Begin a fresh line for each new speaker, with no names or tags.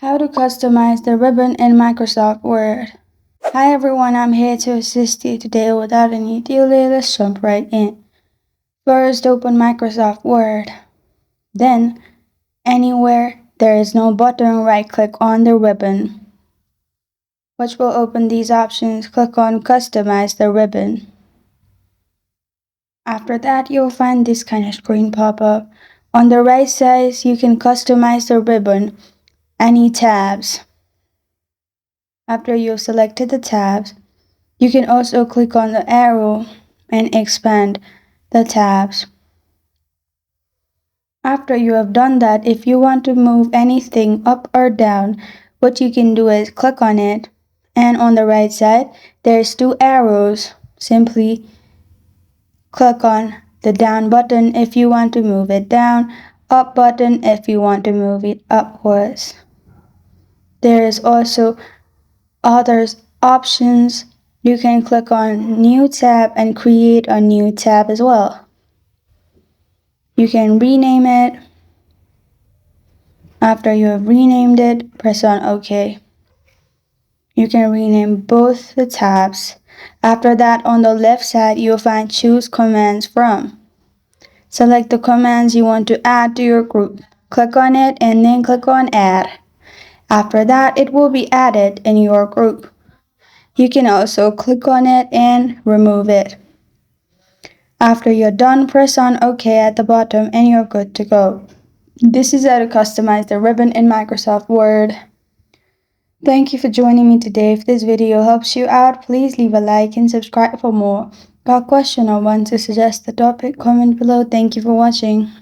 How to customize the ribbon in Microsoft Word. Hi everyone, I'm here to assist you today. Without any delay, let's jump right in. First, open Microsoft Word. Then, anywhere there is no button, right-click on the ribbon, which will open these options. Click on Customize the ribbon. After that, you'll find this kind of screen pop up. On the right side, you can customize the ribbon, any tabs. After you've selected the tabs, you can also click on the arrow and expand the tabs. After you have done that, if you want to move anything up or down, what you can do is click on it, and on the right side, there's two arrows. Simply click on the down button if you want to move it down, up button if you want to move it upwards. There is also other options. You can click on New tab and create a new tab as well. You can rename it. After you have renamed it, press on OK. You can rename both the tabs. After that, on the left side, you'll find Choose Commands From. Select the commands you want to add to your group. Click on it and then click on Add. After that, it will be added in your group. You can also click on it and remove it. After you're done, press on OK at the bottom and you're good to go. This is how to customize the ribbon in Microsoft Word. Thank you for joining me today. If this video helps you out, please leave a like and subscribe for more. Got a question or want to suggest a topic? Comment below. Thank you for watching.